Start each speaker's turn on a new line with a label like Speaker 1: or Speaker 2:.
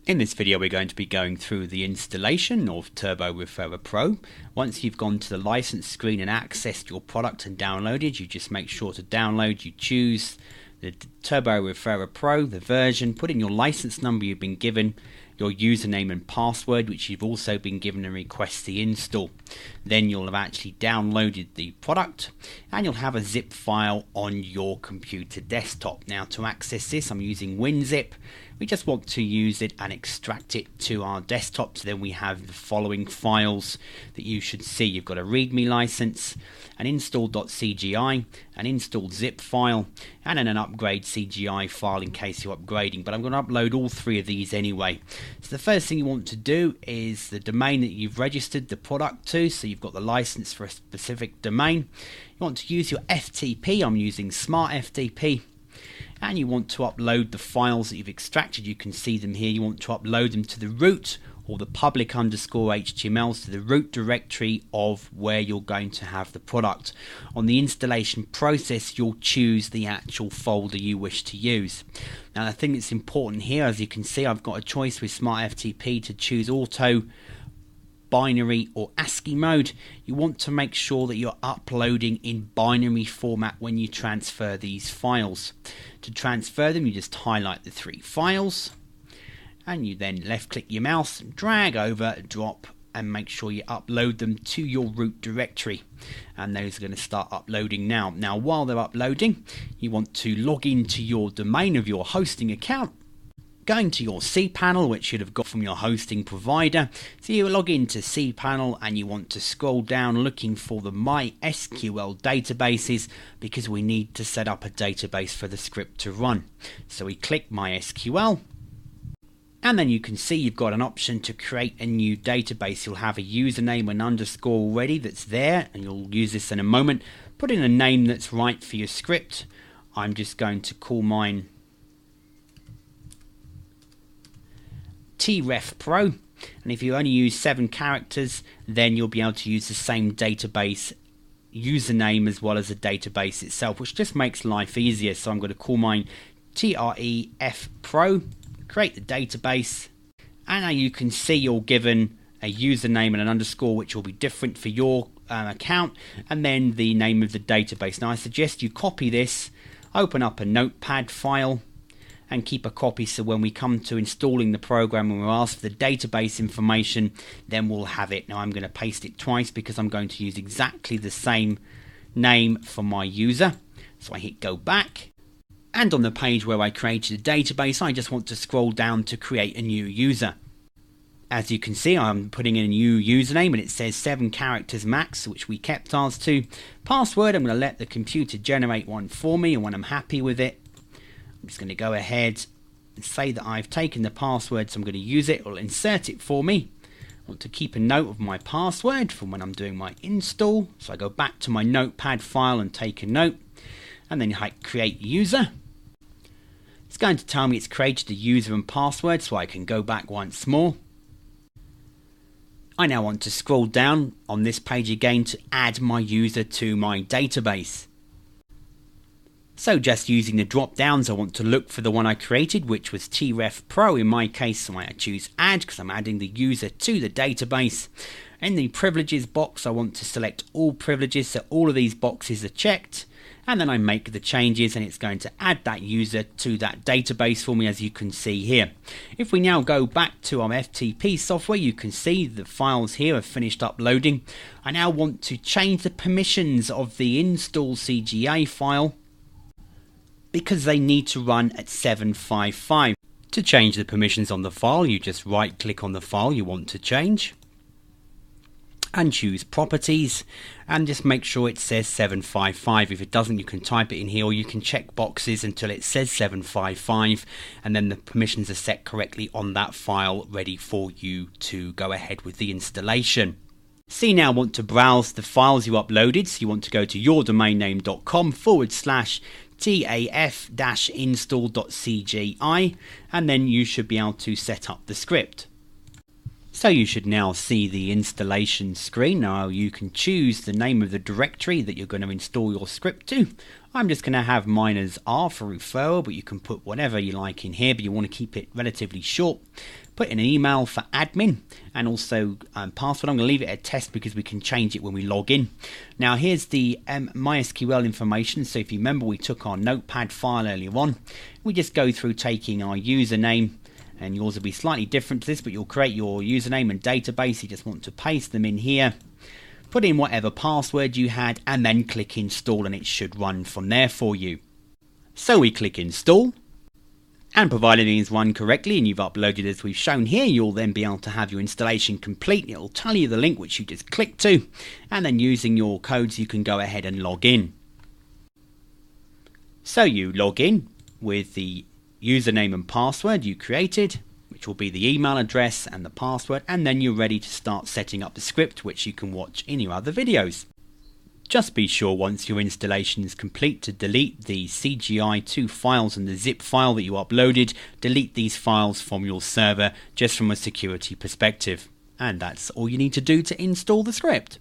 Speaker 1: In this video we're going to be going through the installation of TurboReferer Pro. Once you've gone to the license screen and accessed your product and downloaded, you just make sure to download, you choose the TurboReferer Pro, the version, put in your license number you've been given, your username and password which you've also been given, and request the install. Then you'll have actually downloaded the product and you'll have a zip file on your computer desktop. Now to access this I'm using WinZip. We just want to use it and extract it to our desktop, so then we have the following files that you should see. You've got a readme license, an install.cgi, an installed zip file, and an upgrade CGI file in case you're upgrading, but I'm going to upload all three of these anyway. So the first thing you want to do is the domain that you've registered the product to, so you've got the license for a specific domain. You want to use your FTP, I'm using Smart FTP. And you want to upload the files that you've extracted. You can see them here. You want to upload them to the root or the public_HTMLs to the root directory of where you're going to have the product. On the installation process, you'll choose the actual folder you wish to use. Now the thing that's important here, as you can see, I've got a choice with Smart FTP to choose auto, binary or ASCII mode. You want to make sure that you're uploading in binary format when you transfer these files. To transfer them, you just highlight the three files and you then left click your mouse, drag over, drop, and make sure you upload them to your root directory, and those are going to start uploading now. Now while they're uploading, you want to log into your domain of your hosting account, going to your cPanel, which you'd have got from your hosting provider. So you log into cPanel and you want to scroll down looking for the MySQL databases, because we need to set up a database for the script to run. So we click MySQL, and then you can see you've got an option to create a new database. You'll have a username and underscore already that's there, and you'll use this in a moment. Put in a name that's right for your script. I'm just going to call mine TurboReferer PRO, and if you only use 7 characters, then you'll be able to use the same database username as well as the database itself, which just makes life easier. So I'm going to call mine TurboReferer PRO, create the database, and now you can see you're given a username and an underscore which will be different for your account, and then the name of the database. Now I suggest you copy this, open up a notepad file, and keep a copy, so when we come to installing the program and we're asked for the database information, then we'll have it. Now I'm going to paste it twice because I'm going to use exactly the same name for my user. So I hit go back, and on the page where I created a database, I just want to scroll down to create a new user. As you can see, I'm putting in a new username and it says 7 characters max, which we kept ours to. Password, I'm going to let the computer generate one for me, and when I'm happy with it, I'm just going to go ahead and say that I've taken the password, so I'm going to use it. It'll insert it for me. I want to keep a note of my password from when I'm doing my install, so I go back to my notepad file and take a note, and then hit create user. It's going to tell me it's created a user and password, so I can go back once more. I now want to scroll down on this page again to add my user to my database. So just using the drop downs, I want to look for the one I created, which was TurboReferer PRO in my case, so I choose add because I'm adding the user to the database. In the privileges box, I want to select all privileges, so all of these boxes are checked, and then I make the changes and it's going to add that user to that database for me, as you can see here. If we now go back to our FTP software, you can see the files here have finished uploading. I now want to change the permissions of the install CGA file, because they need to run at 755. To change the permissions on the file, you just right click on the file you want to change and choose properties, and just make sure it says 755. If it doesn't, you can type it in here, or you can check boxes until it says 755, and then the permissions are set correctly on that file, ready for you to go ahead with the installation. So you now want to browse the files you uploaded, so you want to go to yourdomain.com/taf-install.cgi, and then you should be able to set up the script. So you should now see the installation screen. Now you can choose the name of the directory that you're going to install your script to. I'm just going to have mine as R for referral, but you can put whatever you like in here, but you want to keep it relatively short. Put in an email for admin and also password. I'm going to leave it at test because we can change it when we log in. Now here's the MySQL information. So if you remember, we took our notepad file earlier on. We just go through taking our username, and yours will be slightly different to this, but you'll create your username and database. You just want to paste them in here, put in whatever password you had, and then click install, and it should run from there for you. So we click install, and provided it is run correctly and you've uploaded as we've shown here, you'll then be able to have your installation complete. It'll tell you the link which you just clicked to, and then using your codes you can go ahead and log in. So you log in with the username and password you created, which will be the email address and the password, and then you're ready to start setting up the script, which you can watch in your other videos. Just be sure once your installation is complete to delete the CGI2 files and the zip file that you uploaded. Delete these files from your server just from a security perspective. And that's all you need to do to install the script.